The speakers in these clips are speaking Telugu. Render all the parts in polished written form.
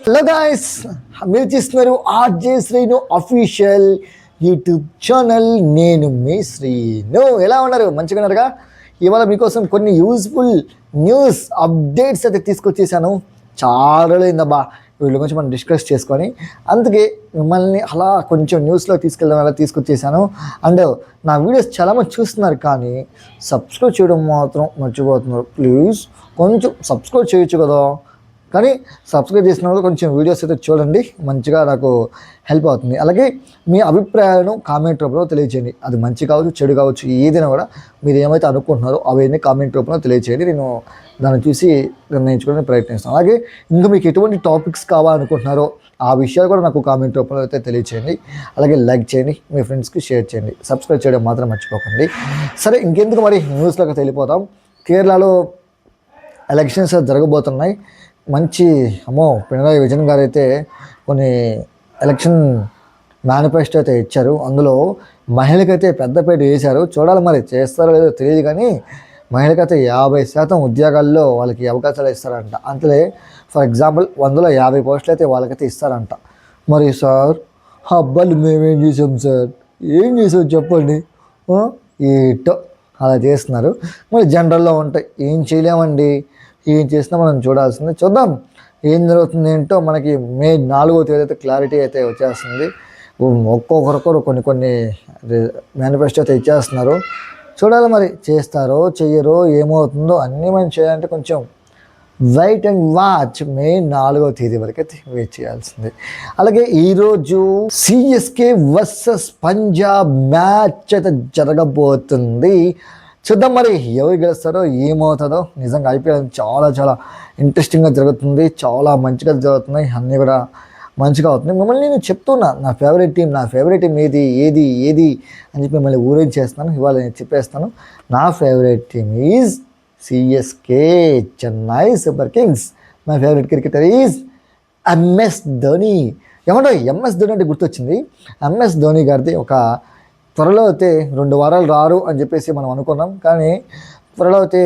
హలో గాయస్, మీరు చూస్తున్నారు RJ Srinu official YouTube channel. నేను మీ శ్రీను. ఎలా ఉన్నారు? మంచిగా ఉన్నారుగా? ఇవాళ మీకోసం కొన్ని యూజ్ఫుల్ న్యూస్ అప్డేట్స్ అయితే తీసుకొచ్చేసాను. చాలా రోజులైందబ్బా వీళ్ళ గురించి మనం డిస్కస్ చేసుకొని, అందుకే మిమ్మల్ని అలా కొంచెం న్యూస్లో తీసుకెళ్ళడం అలా తీసుకొచ్చేసాను. అండ్ నా వీడియోస్ చాలామంది చూస్తున్నారు, కానీ సబ్స్క్రైబ్ చేయడం మాత్రం మర్చిపోతున్నారు. ప్లీజ్ కొంచెం సబ్స్క్రైబ్ చేయొచ్చు కదా. కానీ సబ్స్క్రైబ్ చేసిన వాళ్ళు కొంచెం వీడియోస్ అయితే చూడండి, మంచిగా నాకు హెల్ప్ అవుతుంది. అలాగే మీ అభిప్రాయాలను కామెంట్ రూపంలో తెలియచేయండి. అది మంచి కావచ్చు, చెడు కావచ్చు, ఏదైనా కూడా మీరు ఏమైతే అనుకుంటున్నారో అవన్నీ కామెంట్ రూపంలో తెలియచేయండి. నేను దాన్ని చూసి నిర్ణయించుకోవడానికి ప్రయత్నిస్తాను. అలాగే ఇంకా మీకు ఎటువంటి టాపిక్స్ కావాలనుకుంటున్నారో ఆ విషయాలు కూడా నాకు కామెంట్ రూపంలో అయితే తెలియచేయండి. అలాగే లైక్ చేయండి, మీ ఫ్రెండ్స్కి షేర్ చేయండి, సబ్స్క్రైబ్ చేయడం మాత్రం మర్చిపోకండి. సరే, ఇంకెందుకు మరి న్యూస్లోకి వెళ్ళిపోతాం. కేరళలో ఎలక్షన్స్ జరగబోతున్నాయి. మంచి పినరాయి విజయన్ గారు అయితే కొన్ని ఎలక్షన్ మేనిఫెస్టో అయితే ఇచ్చారు. అందులో మహిళకైతే పెద్దపేట వేశారు. చూడాలి మరి చేస్తారో లేదో తెలియదు, కానీ మహిళకైతే 50% ఉద్యోగాల్లో వాళ్ళకి అవకాశాలు ఇస్తారంట. అంతే, ఫర్ ఎగ్జాంపుల్ 100లో 50 పోస్టులు అయితే వాళ్ళకైతే ఇస్తారంట. మరి సార్, అబ్బాయిలు మేమేం చేసాం సార్? ఏం చేసాం చెప్పండి. ఏటో అలా చేస్తున్నారు. మరి జనరల్లో ఉంటాయి, ఏం చేయలేమండి. ఏం చేసినా మనం చూడాల్సింది. చూద్దాం ఏం జరుగుతుంది ఏంటో. మనకి మే 4వ తేదీ అయితే క్లారిటీ అయితే వచ్చేస్తుంది. ఒక్కొక్కరు కొన్ని మేనిఫెస్టో అయితే ఇచ్చేస్తున్నారు. చూడాలి మరి చేస్తారో చెయ్యరో ఏమవుతుందో. అన్నీ మనం చేయాలంటే కొంచెం వెయిట్ అండ్ వాచ్. మే 4వ తేదీ వరకు అయితే వెయిట్ చేయాల్సింది. అలాగే ఈరోజు సిఎస్కే వర్సెస్ పంజాబ్ మ్యాచ్ అయితే జరగబోతుంది. చూద్దాం మరి ఎవరు గెలుస్తారో ఏమవుతుందో. నిజంగా ఐపీఎల్ చాలా చాలా ఇంట్రెస్టింగ్గా జరుగుతుంది, చాలా మంచిగా జరుగుతున్నాయి, అన్నీ కూడా మంచిగా అవుతున్నాయి. మిమ్మల్ని నేను చెప్తున్నా, నా ఫేవరెట్ టీం ఏది అని చెప్పి మిమ్మల్ని ఊరించేస్తున్నాను. ఇవాళ నేను చెప్పేస్తాను. నా favourite team is CSK, Chennai Super Kings. My favourite cricketer is MS Dhoni. ఏమంటో ఎంఎస్ ధోని అంటే గుర్తొచ్చింది. ఎంఎస్ ధోని గారిది ఒక త్వరలో అయితే 2 వారాలు రారు అని చెప్పేసి మనం అనుకున్నాం, కానీ త్వరలో అయితే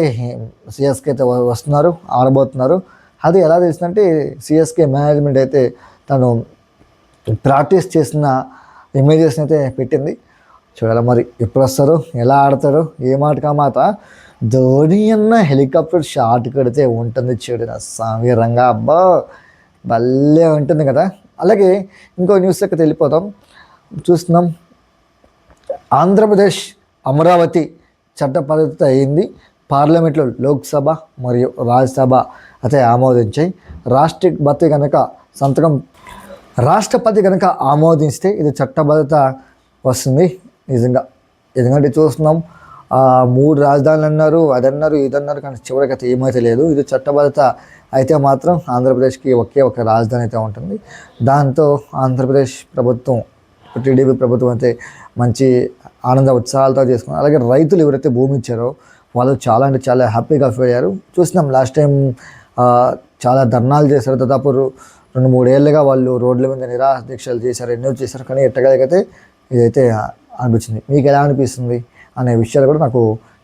సిఎస్కే అయితే వస్తున్నారు, ఆడబోతున్నారు. అది ఎలా తెలిసిందంటే సిఎస్కే మేనేజ్మెంట్ అయితే తను ప్రాక్టీస్ చేసిన ఇమేజెస్ని అయితే పెట్టింది. చూడాలి మరి ఎప్పుడు వస్తారు, ఎలా ఆడతారు, ఏ మాట మాట. ధోని అన్న హెలికాప్టర్ షాట్ కడితే ఉంటుంది చూడు సామీరంగా, అబ్బా భలే ఉంటుంది కదా. అలాగే ఇంకో న్యూస్ లెక్క వెళ్ళిపోతాం. చూస్తున్నాం, ఆంధ్రప్రదేశ్ అమరావతి చట్ట పద్ధతి అయింది. పార్లమెంట్లో లోక్సభ మరియు రాజ్యసభ అయితే ఆమోదించాయి. రాష్ట్రపతి కనుక ఆమోదిస్తే ఇది చట్టబద్ధత వస్తుంది. నిజంగా ఎందుకంటే చూస్తున్నాం, 3 రాజధానులు అన్నారు, అదన్నారు ఇదన్నారు, కానీ చివరికి అయితే ఏమైతే లేదు. ఇది చట్టబద్ధత అయితే మాత్రం ఆంధ్రప్రదేశ్కి ఒకే ఒక రాజధాని అయితే ఉంటుంది. దాంతో ఆంధ్రప్రదేశ్ ప్రభుత్వం, టీడీపీ ప్రభుత్వం అయితే మంచి ఆనంద ఉత్సాహాలతో చేసుకున్నారు. అలాగే రైతులు ఎవరైతే భూమి ఇచ్చారో వాళ్ళు చాలా అంటే చాలా హ్యాపీగా ఫీల్ అయ్యారు. చూసినాం, లాస్ట్ టైం చాలా ధర్నాలు చేశారు. దాదాపు 2-3 ఏళ్ళుగా వాళ్ళు రోడ్ల మీద నిరాహార దీక్షలు చేశారు, ఎన్నో చేశారు, కానీ ఎట్టగలిగితే ఇదైతే అనిపించింది. మీకు ఎలా అనిపిస్తుంది అనే విషయాలు కూడా నాకు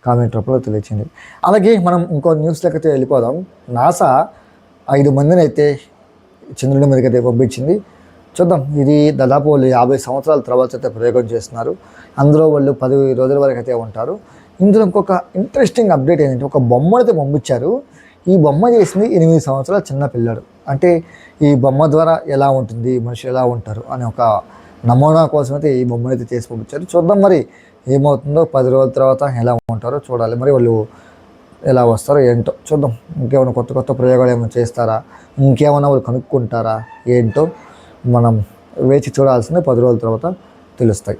కామెంట్ రూపంలో తెలియచేయండి. అలాగే మనం ఇంకో న్యూస్ లెక్కతే వెళ్ళిపోదాం. నాసా 5 మందిని అయితే చంద్రుడి మీదకి అయితే పంపించింది. చూద్దాం, ఇది దాదాపు వాళ్ళు 50 సంవత్సరాల తర్వాత అయితే ప్రయోగం చేస్తున్నారు. అందులో వాళ్ళు 10 రోజుల వరకు అయితే ఉంటారు. ఇందులో ఇంకొక ఇంట్రెస్టింగ్ అప్డేట్ ఏంటంటే, ఒక బొమ్మను అయితే పంపించారు. ఈ బొమ్మ చేసింది 8 సంవత్సరాల చిన్న పిల్లాడు. అంటే ఈ బొమ్మ ద్వారా ఎలా ఉంటుంది, మనుషులు ఎలా ఉంటారు అనే ఒక నమూనా కోసం అయితే ఈ బొమ్మను అయితే చేసి పంపించారు. చూద్దాం మరి ఏమవుతుందో. 10 రోజుల తర్వాత ఎలా ఉంటారో చూడాలి. మరి వాళ్ళు ఎలా వస్తారో ఏంటో చూద్దాం. ఇంకేమైనా కొత్త ప్రయోగాలు ఏమైనా చేస్తారా, ఇంకేమైనా వాళ్ళు కనుక్కుంటారా ఏంటో మనం వేచి చూడాల్సిందే. 10 రోజుల తర్వాత తెలుస్తాయి.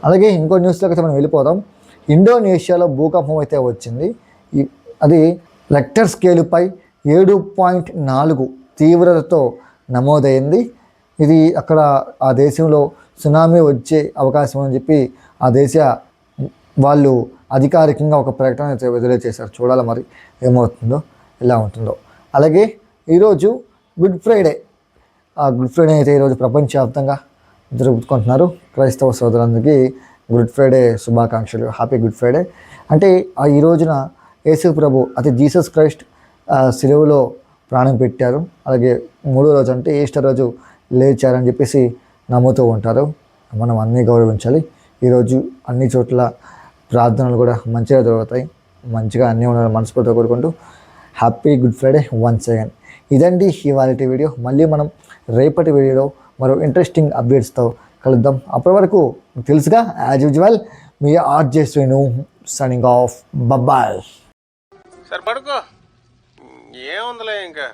అలాగే ఇంకో న్యూస్లోకి అయితే మనం వెళ్ళిపోదాం. ఇండోనేషియాలో భూకంపం అయితే వచ్చింది. అది రెక్టర్ స్కేలుపై 7.4 తీవ్రతతో నమోదైంది. ఇది అక్కడ ఆ దేశంలో సునామీ వచ్చే అవకాశం అని చెప్పి ఆ దేశ వాళ్ళు అధికారికంగా ఒక ప్రకటన అయితే విడుదల చేశారు. చూడాలి మరి ఏమవుతుందో, ఎలా ఉంటుందో. అలాగే ఈరోజు గుడ్ ఫ్రైడే. ఆ గుడ్ ఫ్రైడే అయితే ఈరోజు ప్రపంచవ్యాప్తంగా జరుపుకుంటున్నారు. క్రైస్తవ సోదరులందరికీ గుడ్ ఫ్రైడే శుభాకాంక్షలు. Happy good Friday. అంటే ఈ రోజున యేసు ప్రభు, జీసస్ క్రైస్ట్ సిలువలో ప్రాణం పెట్టారు, అలాగే మూడో రోజు అంటే ఈస్టర్ రోజు లేచారని చెప్పేసి నమ్ముతూ ఉంటారు. మనం అన్నీ గౌరవించాలి. ఈరోజు అన్ని చోట్ల ప్రార్థనలు కూడా మంచిగా జరుగుతాయి. మంచిగా అన్నీ ఉండాలని మనస్ఫూర్తిగా కోరుకుంటూ happy good Friday once again. ఇదండి ఇవాళ వీడియో. మళ్ళీ మనం రేపటి వీడియోలో మరో ఇంట్రెస్టింగ్ అప్డేట్స్తో కలుద్దాం. అప్పటి వరకు తెలుసుగా యాజ్ యూజువల్ మీ RJ Srinu signing off. Bye. సరే పడుకో, ఏముందిలే ఇంకా.